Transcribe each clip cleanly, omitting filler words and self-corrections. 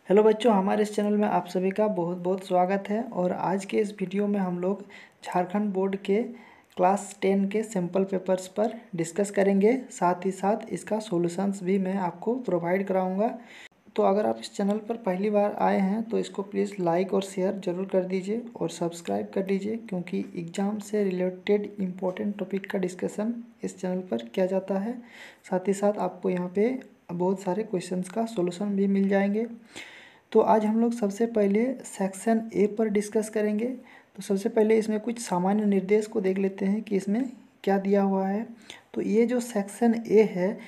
Hello बच्चों, हमारे इस चैनल में आप सभी का बहुत बहुत स्वागत है। और आज के इस वीडियो में हम लोग झारखंड बोर्ड के क्लास 10 के सैम्पल पेपर्स पर डिस्कस करेंगे। साथ ही साथ इसका सॉल्यूशंस भी मैं आपको प्रोवाइड कराऊंगा। तो अगर आप इस चैनल पर पहली बार आए हैं तो इसको प्लीज़ लाइक और शेयर ज़रूर कर दीजिए और सब्सक्राइब कर दीजिए, क्योंकि एग्ज़ाम से रिलेटेड इम्पोर्टेंट टॉपिक का डिस्कशन इस चैनल पर किया जाता है। साथ ही साथ आपको यहाँ पे बहुत सारे क्वेश्चंस का सॉल्यूशन भी मिल जाएंगे। तो आज हम लोग सबसे पहले सेक्शन ए पर डिस्कस करेंगे। तो सबसे पहले इसमें कुछ सामान्य निर्देश को देख लेते हैं कि इसमें क्या दिया हुआ है। तो ये जो सेक्शन ए है,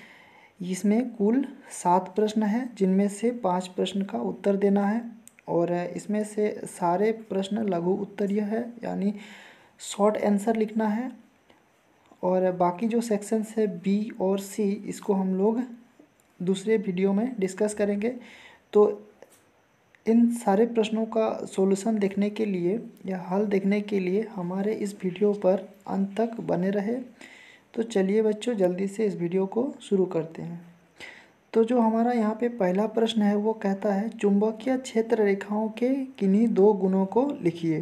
इसमें कुल 7 प्रश्न हैं, जिनमें से 5 प्रश्न का उत्तर देना है। और इसमें से सारे प्रश्न लघु उत्तरीय है, यानी शॉर्ट आंसर लिखना है। और बाकी जो सेक्शंस है बी और सी, इसको हम लोग दूसरे वीडियो में डिस्कस करेंगे। तो इन सारे प्रश्नों का सॉल्यूशन देखने के लिए या हल देखने के लिए हमारे इस वीडियो पर अंत तक बने रहे। तो चलिए बच्चों, जल्दी से इस वीडियो को शुरू करते हैं। तो जो हमारा यहाँ पे पहला प्रश्न है वो कहता है, चुंबकीय क्षेत्र रेखाओं के किन्हीं 2 गुणों को लिखिए।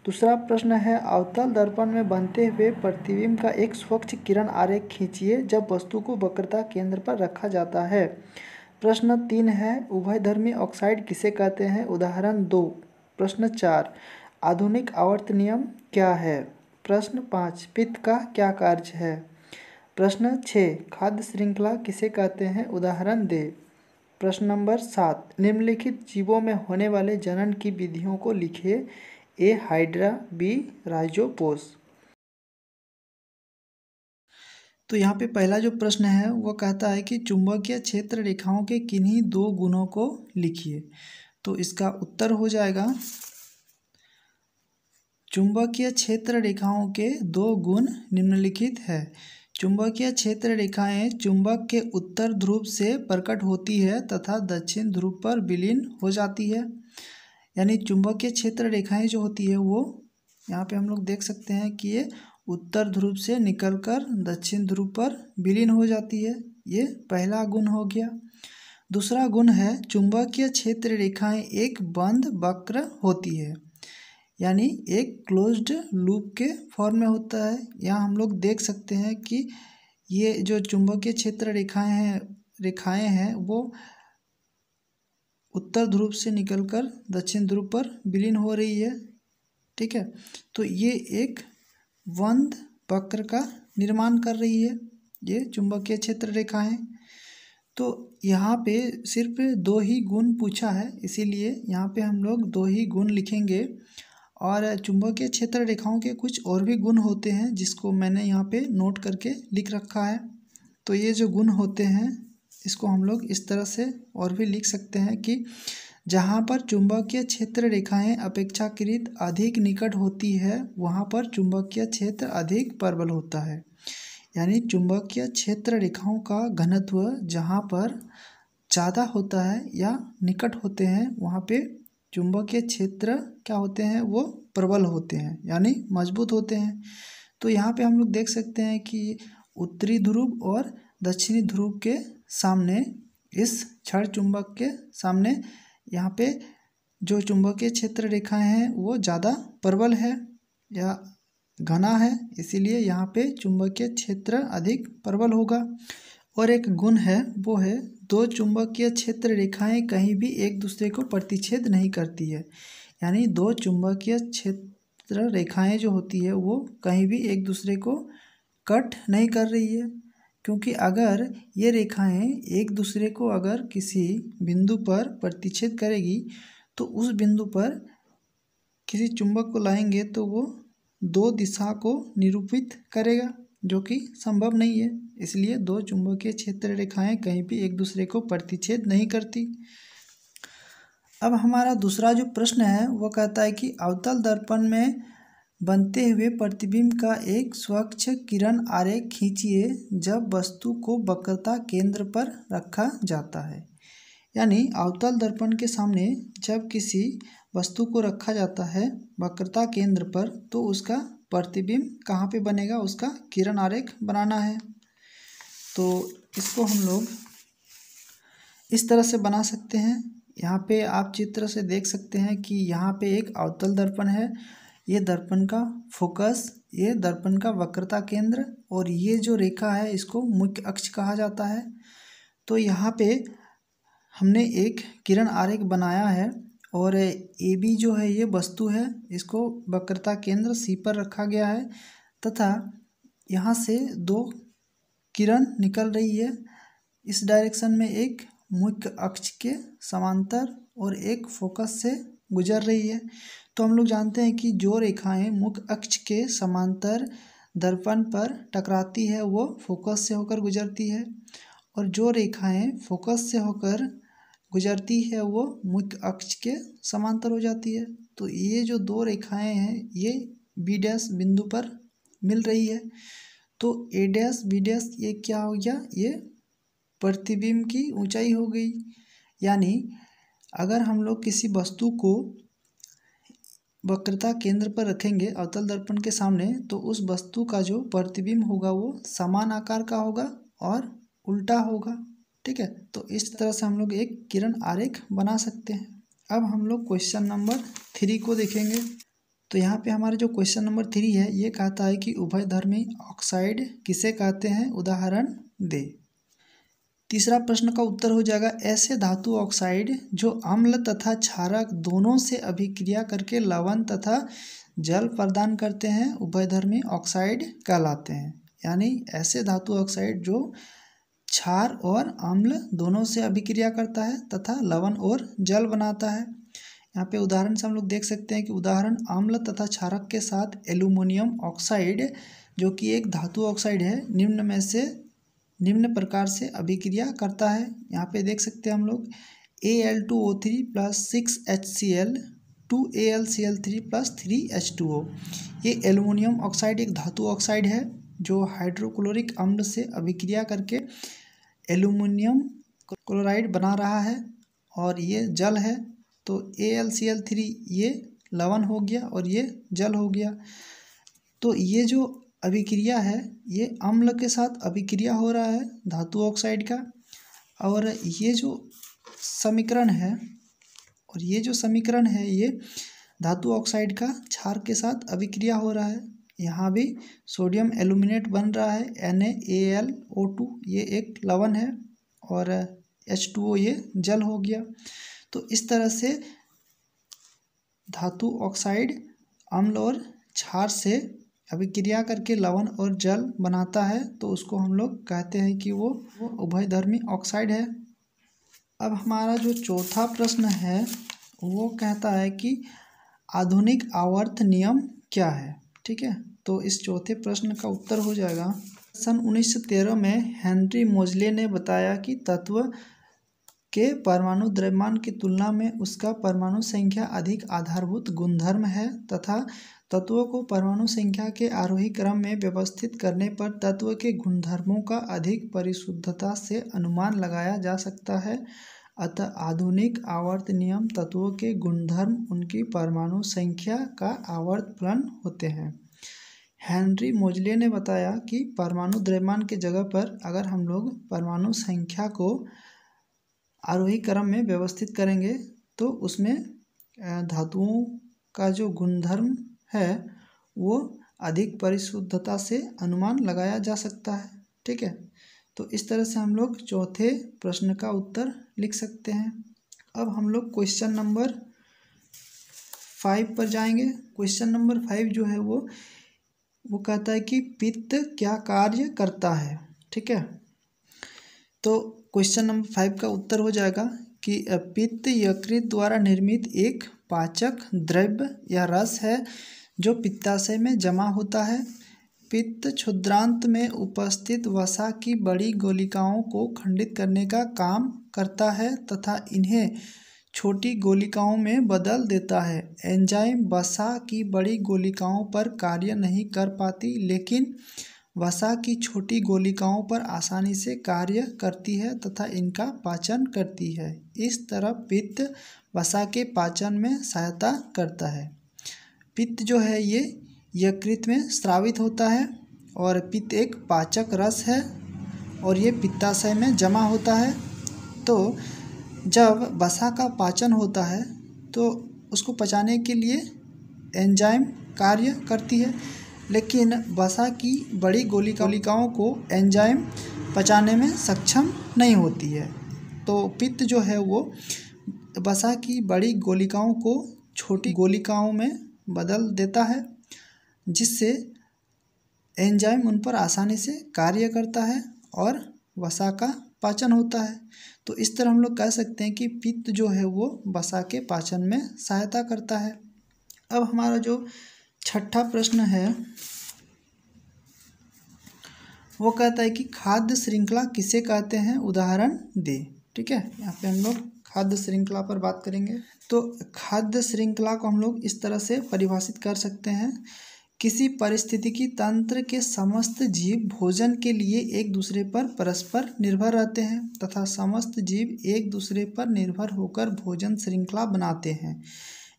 दूसरा प्रश्न है, अवतल दर्पण में बनते हुए प्रतिबिंब का एक स्वच्छ किरण आरेख खींचिए जब वस्तु को वक्रता केंद्र पर रखा जाता है। प्रश्न 3 है, उभयधर्मी ऑक्साइड किसे कहते हैं? उदाहरण 2। प्रश्न 4, आधुनिक आवर्त नियम क्या है? प्रश्न 5, पित्त का क्या कार्य है? प्रश्न 6, खाद्य श्रृंखला किसे कहते हैं? उदाहरण दे। प्रश्न नंबर 7, निम्नलिखित जीवों में होने वाले जनन की विधियों को लिखिए। A hydra, B rhizopus. तो यहाँ पे पहला जो प्रश्न है वो कहता है कि चुंबकीय क्षेत्र रेखाओं के किन्हीं 2 गुणों को लिखिए। तो इसका उत्तर हो जाएगा, चुंबकीय क्षेत्र रेखाओं के 2 गुण निम्नलिखित है। चुंबकीय क्षेत्र रेखाएं चुंबक के उत्तर ध्रुव से प्रकट होती है तथा दक्षिण ध्रुव पर विलीन हो जाती है। यानी चुंबकीय क्षेत्र रेखाएं जो होती है वो यहाँ पे हम लोग देख सकते हैं कि ये उत्तर ध्रुव से निकलकर दक्षिण ध्रुव पर विलीन हो जाती है। ये पहला गुण हो गया। दूसरा गुण है, चुंबकीय क्षेत्र रेखाएं एक बंद वक्र होती है, यानी एक क्लोज्ड लूप के फॉर्म में होता है। यहाँ हम लोग देख सकते हैं कि ये जो चुंबकीय क्षेत्र रेखाएं हैं वो उत्तर ध्रुव से निकलकर दक्षिण ध्रुव पर विलीन हो रही है। ठीक है, तो ये एक बंद वक्र का निर्माण कर रही है ये चुंबकीय क्षेत्र रेखाएं। तो यहाँ पे सिर्फ 2 ही गुण पूछा है, इसीलिए यहाँ पे हम लोग 2 ही गुण लिखेंगे। और चुंबकीय क्षेत्र रेखाओं के कुछ और भी गुण होते हैं जिसको मैंने यहाँ पे नोट करके लिख रखा है। तो ये जो गुण होते हैं इसको हम लोग इस तरह से और भी लिख सकते हैं कि जहाँ पर चुंबकीय क्षेत्र रेखाएं अपेक्षाकृत अधिक निकट होती है वहाँ पर चुंबकीय क्षेत्र अधिक प्रबल होता है। यानी चुंबकीय क्षेत्र रेखाओं का घनत्व जहाँ पर ज़्यादा होता है या निकट होते हैं वहाँ पे चुंबकीय क्षेत्र क्या होते हैं, वो प्रबल होते हैं, यानी मजबूत होते हैं। तो यहाँ पे हम लोग देख सकते हैं कि उत्तरी ध्रुव और दक्षिणी ध्रुव के सामने, इस क्षण चुंबक के सामने यहाँ पे जो चुंबकीय क्षेत्र रेखाएं हैं वो ज़्यादा प्रबल है या घना है, इसीलिए यहाँ पे चुंबकीय क्षेत्र अधिक प्रबल होगा। और एक गुण है वो है, 2 चुंबकीय क्षेत्र रेखाएं कहीं भी एक दूसरे को प्रतिच्छेद नहीं करती है। यानी 2 चुंबकीय क्षेत्र रेखाएं जो होती है वो कहीं भी एक दूसरे को कट नहीं कर रही है, क्योंकि अगर ये रेखाएं एक दूसरे को अगर किसी बिंदु पर प्रतिच्छेद करेगी तो उस बिंदु पर किसी चुंबक को लाएंगे तो वो 2 दिशा को निरूपित करेगा, जो कि संभव नहीं है। इसलिए 2 चुंबकीय क्षेत्र रेखाएं कहीं भी एक दूसरे को प्रतिच्छेद नहीं करती। अब हमारा दूसरा जो प्रश्न है वो कहता है कि अवतल दर्पण में बनते हुए प्रतिबिंब का एक स्वच्छ किरण आरेख खींचिए जब वस्तु को वक्रता केंद्र पर रखा जाता है। यानी अवतल दर्पण के सामने जब किसी वस्तु को रखा जाता है वक्रता केंद्र पर, तो उसका प्रतिबिंब कहाँ पे बनेगा, उसका किरण आरेख बनाना है। तो इसको हम लोग इस तरह से बना सकते हैं। यहाँ पे आप चित्र से देख सकते हैं कि यहाँ पे एक अवतल दर्पण है, ये दर्पण का फोकस, ये दर्पण का वक्रता केंद्र, और ये जो रेखा है इसको मुख्य अक्ष कहा जाता है। तो यहाँ पे हमने एक किरण आरेख बनाया है और ए बी जो है ये वस्तु है, इसको वक्रता केंद्र सी पर रखा गया है तथा यहाँ से दो किरण निकल रही है इस डायरेक्शन में, एक मुख्य अक्ष के समांतर और एक फोकस से गुजर रही है। तो हम लोग जानते हैं कि जो रेखाएं मुख्य अक्ष के समांतर दर्पण पर टकराती है वो फोकस से होकर गुजरती है, और जो रेखाएं फोकस से होकर गुजरती है वो मुख्य अक्ष के समांतर हो जाती है। तो ये जो दो रेखाएं हैं ये बी डैश बिंदु पर मिल रही है। तो ए डैश बी डैश ये क्या हो गया, ये प्रतिबिंब की ऊंचाई हो गई। यानी अगर हम लोग किसी वस्तु को वक्रता केंद्र पर रखेंगे अवतल दर्पण के सामने, तो उस वस्तु का जो प्रतिबिंब होगा वो समान आकार का होगा और उल्टा होगा। ठीक है, तो इस तरह से हम लोग एक किरण आरेख बना सकते हैं। अब हम लोग क्वेश्चन नंबर 3 को देखेंगे। तो यहाँ पे हमारे जो क्वेश्चन नंबर 3 है ये कहता है कि उभयधर्मी ऑक्साइड किसे कहते हैं, उदाहरण दे। तीसरा प्रश्न का उत्तर हो जाएगा ऐसे धातु ऑक्साइड जो अम्ल तथा क्षारक दोनों से अभिक्रिया करके लवण तथा जल प्रदान करते हैं उभयधर्मी ऑक्साइड कहलाते हैं। यानी ऐसे धातु ऑक्साइड जो क्षार और अम्ल दोनों से अभिक्रिया करता है तथा लवण और जल बनाता है। यहाँ पे उदाहरण से हम लोग देख सकते हैं कि उदाहरण अम्ल तथा क्षारक के साथ एल्यूमिनियम ऑक्साइड जो कि एक धातु ऑक्साइड है निम्न में से निम्न प्रकार से अभिक्रिया करता है। यहाँ पे देख सकते हैं हम लोग Al2O3 + 6HCl 2AlCl3 + 3H2O। ये एल्युमिनियम ऑक्साइड एक धातु ऑक्साइड है जो हाइड्रोक्लोरिक अम्ल से अभिक्रिया करके एल्युमिनियम क्लोराइड बना रहा है और ये जल है। तो AlCl3 ये लवण हो गया और ये जल हो गया। तो ये जो अभिक्रिया है ये अम्ल के साथ अभिक्रिया हो रहा है धातु ऑक्साइड का, और ये जो समीकरण है ये धातु ऑक्साइड का क्षार के साथ अभिक्रिया हो रहा है। यहाँ भी सोडियम एल्यूमिनेट बन रहा है NaAlO2, ये एक लवण है, और H2O ये जल हो गया। तो इस तरह से धातु ऑक्साइड अम्ल और क्षार से अभिक्रिया करके लवण और जल बनाता है, तो उसको हम लोग कहते हैं कि वो उभयधर्मी ऑक्साइड है। अब हमारा जो चौथा प्रश्न है वो कहता है कि आधुनिक आवर्त नियम क्या है। ठीक है, तो इस चौथे प्रश्न का उत्तर हो जाएगा सन 1913 में हेनरी मोजले ने बताया कि तत्व के परमाणु द्रव्यमान की तुलना में उसका परमाणु संख्या अधिक आधारभूत गुणधर्म है तथा तत्वों को परमाणु संख्या के आरोही क्रम में व्यवस्थित करने पर तत्व के गुणधर्मों का अधिक परिशुद्धता से अनुमान लगाया जा सकता है। अतः आधुनिक आवर्त नियम तत्वों के गुणधर्म उनकी परमाणु संख्या का आवर्तफलन होते हैं। हेनरी मोजले ने बताया कि परमाणु द्रव्यमान के जगह पर अगर हम लोग परमाणु संख्या को आरोही क्रम में व्यवस्थित करेंगे तो उसमें धातुओं का जो गुणधर्म है वो अधिक परिशुद्धता से अनुमान लगाया जा सकता है। ठीक है, तो इस तरह से हम लोग चौथे प्रश्न का उत्तर लिख सकते हैं। अब हम लोग क्वेश्चन नंबर 5 पर जाएंगे। क्वेश्चन नंबर 5 जो है वो कहता है कि पित्त क्या कार्य करता है। ठीक है, तो क्वेश्चन नंबर 5 का उत्तर हो जाएगा कि पित्त यकृत द्वारा निर्मित एक पाचक द्रव्य या रस है जो पित्ताशय में जमा होता है। पित्त क्षुद्रांत में उपस्थित वसा की बड़ी गोलिकाओं को खंडित करने का काम करता है तथा इन्हें छोटी गोलिकाओं में बदल देता है। एंजाइम वसा की बड़ी गोलिकाओं पर कार्य नहीं कर पाती लेकिन वसा की छोटी गोलिकाओं पर आसानी से कार्य करती है तथा इनका पाचन करती है। इस तरह पित्त वसा के पाचन में सहायता करता है। पित्त जो है ये यकृत में स्रावित होता है और पित्त एक पाचक रस है और ये पित्ताशय में जमा होता है। तो जब वसा का पाचन होता है तो उसको पचाने के लिए एंजाइम कार्य करती है, लेकिन वसा की बड़ी गोलिकाओं को एंजाइम पचाने में सक्षम नहीं होती है। तो पित्त जो है वो वसा की बड़ी गोलिकाओं को छोटी गोलिकाओं में बदल देता है, जिससे एंजाइम उन पर आसानी से कार्य करता है और वसा का पाचन होता है। तो इस तरह हम लोग कह सकते हैं कि पित्त जो है वो वसा के पाचन में सहायता करता है। अब हमारा जो छठा प्रश्न है वो कहता है कि खाद्य श्रृंखला किसे कहते हैं, उदाहरण दे। ठीक है, यहाँ पे हम लोग खाद्य श्रृंखला पर बात करेंगे। तो खाद्य श्रृंखला को हम लोग इस तरह से परिभाषित कर सकते हैं, किसी पारिस्थितिकी तंत्र के समस्त जीव भोजन के लिए एक दूसरे पर परस्पर निर्भर रहते हैं तथा समस्त जीव एक दूसरे पर निर्भर होकर भोजन श्रृंखला बनाते हैं।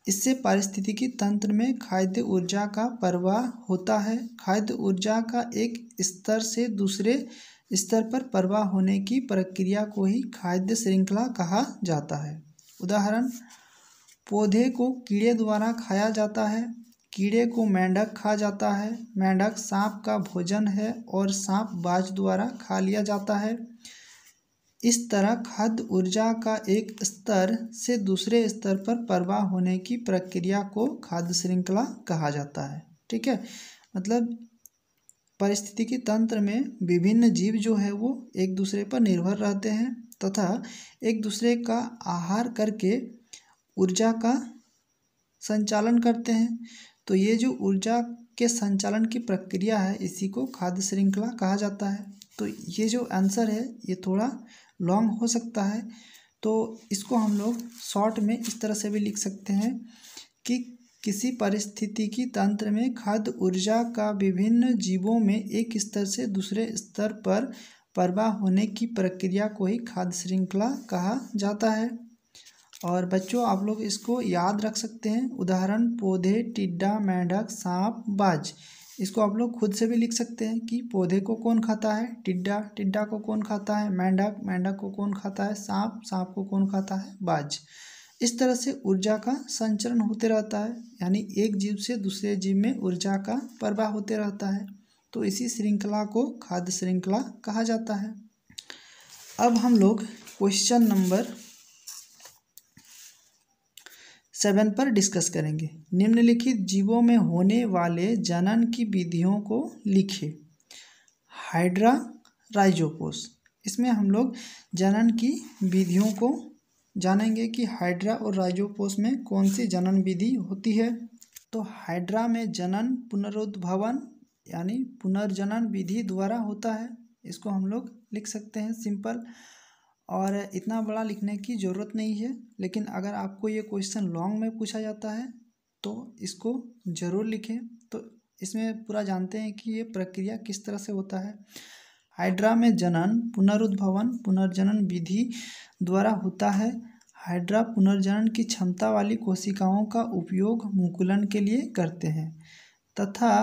इससे पारिस्थितिकी तंत्र में खाद्य ऊर्जा का प्रवाह होता है। खाद्य ऊर्जा का एक स्तर से दूसरे स्तर पर प्रवाह होने की प्रक्रिया को ही खाद्य श्रृंखला कहा जाता है। उदाहरण, पौधे को कीड़े द्वारा खाया जाता है, कीड़े को मेंढक खा जाता है, मेंढक सांप का भोजन है और सांप बाज द्वारा खा लिया जाता है। इस तरह खाद्य ऊर्जा का एक स्तर से दूसरे स्तर पर प्रवाह होने की प्रक्रिया को खाद्य श्रृंखला कहा जाता है। ठीक है, मतलब पारिस्थितिकी तंत्र में विभिन्न जीव जो है वो एक दूसरे पर निर्भर रहते हैं तथा एक दूसरे का आहार करके ऊर्जा का संचालन करते हैं। तो ये जो ऊर्जा के संचालन की प्रक्रिया है इसी को खाद्य श्रृंखला कहा जाता है। तो ये जो आंसर है ये थोड़ा लॉन्ग हो सकता है, तो इसको हम लोग शॉर्ट में इस तरह से भी लिख सकते हैं कि किसी पारिस्थितिकी तंत्र में खाद्य ऊर्जा का विभिन्न जीवों में एक स्तर से दूसरे स्तर पर प्रवाह होने की प्रक्रिया को ही खाद्य श्रृंखला कहा जाता है। और बच्चों आप लोग इसको याद रख सकते हैं, उदाहरण पौधे, टिड्डा, मेंढक, सांप, बाज। इसको आप लोग खुद से भी लिख सकते हैं कि पौधे को कौन खाता है, टिड्डा, टिड्डा को कौन खाता है, मेंढक, मेंढक को कौन खाता है, सांप, सांप को कौन खाता है, बाज। इस तरह से ऊर्जा का संचरण होते रहता है, यानी एक जीव से दूसरे जीव में ऊर्जा का प्रवाह होते रहता है। तो इसी श्रृंखला को खाद्य श्रृंखला कहा जाता है। अब हम लोग क्वेश्चन नंबर 7 पर डिस्कस करेंगे। निम्नलिखित जीवों में होने वाले जनन की विधियों को लिखें। हाइड्रा, राइजोपोस। इसमें हम लोग जनन की विधियों को जानेंगे कि हाइड्रा और राइजोपोस में कौन सी जनन विधि होती है। तो हाइड्रा में जनन पुनरुद्भवन यानी पुनर्जनन विधि द्वारा होता है। इसको हम लोग लिख सकते हैं सिंपल, और इतना बड़ा लिखने की ज़रूरत नहीं है, लेकिन अगर आपको ये क्वेश्चन लॉन्ग में पूछा जाता है तो इसको ज़रूर लिखें। तो इसमें पूरा जानते हैं कि ये प्रक्रिया किस तरह से होता है। हाइड्रा में जनन पुनरुद्भवन पुनर्जनन विधि द्वारा होता है। हाइड्रा पुनर्जनन की क्षमता वाली कोशिकाओं का उपयोग मुकुलन के लिए करते हैं तथा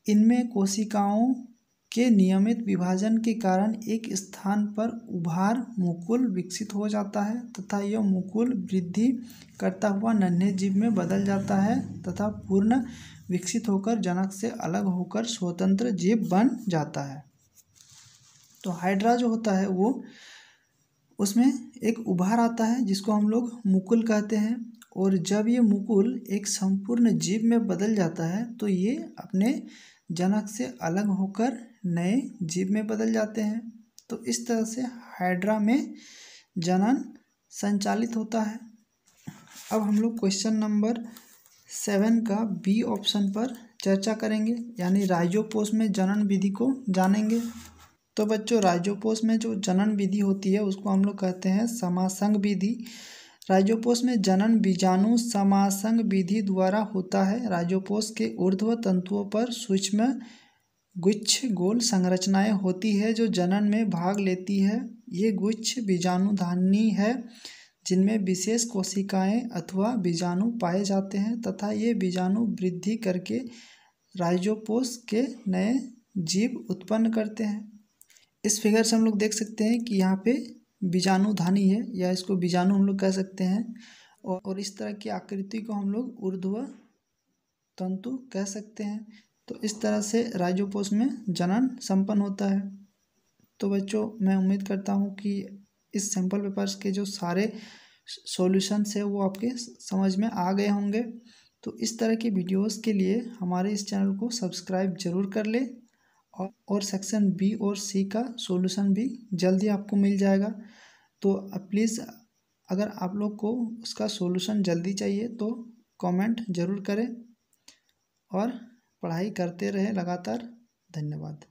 इनमें कोशिकाओं के नियमित विभाजन के कारण एक स्थान पर उभार मुकुल विकसित हो जाता है तथा यह मुकुल वृद्धि करता हुआ नन्हे जीव में बदल जाता है तथा पूर्ण विकसित होकर जनक से अलग होकर स्वतंत्र जीव बन जाता है। तो हाइड्रा जो होता है वो उसमें एक उभार आता है जिसको हम लोग मुकुल कहते हैं, और जब ये मुकुल एक संपूर्ण जीव में बदल जाता है तो ये अपने जनक से अलग होकर नए जीव में बदल जाते हैं। तो इस तरह से हाइड्रा में जनन संचालित होता है। अब हम लोग क्वेश्चन नंबर 7 का बी ऑप्शन पर चर्चा करेंगे, यानी राइजोपोस में जनन विधि को जानेंगे। तो बच्चों राइजोपोस में जो जनन विधि होती है उसको हम लोग कहते हैं समासंग विधि। राइजोपोस में जनन बीजाणु समासंग विधि द्वारा होता है। राइजोपोस के ऊर्ध्व तंतुओं पर सूक्ष्म गुच्छ गोल संरचनाएं होती है जो जनन में भाग लेती है। ये गुच्छ बीजाणुधानी है जिनमें विशेष कोशिकाएं अथवा बीजाणु पाए जाते हैं तथा ये बीजाणु वृद्धि करके राइजोपोस के नए जीव उत्पन्न करते हैं। इस फिगर से हम लोग देख सकते हैं कि यहाँ पे बीजाणुधानी है, या इसको बीजाणु हम लोग कह सकते हैं। और इस तरह की आकृति को हम लोग ऊर्ध्व तंतु कह सकते हैं। तो इस तरह से राइजोपोष में जनन संपन्न होता है। तो बच्चों, मैं उम्मीद करता हूँ कि इस सैम्पल पेपर्स के जो सारे सॉल्यूशंस है वो आपके समझ में आ गए होंगे। तो इस तरह की वीडियोस के लिए हमारे इस चैनल को सब्सक्राइब जरूर कर ले, और सेक्शन बी और सी का सॉल्यूशन भी जल्दी आपको मिल जाएगा। तो प्लीज़, अगर आप लोग को उसका सॉल्यूशन जल्दी चाहिए तो कमेंट ज़रूर करें, और पढ़ाई करते रहें लगातार। धन्यवाद।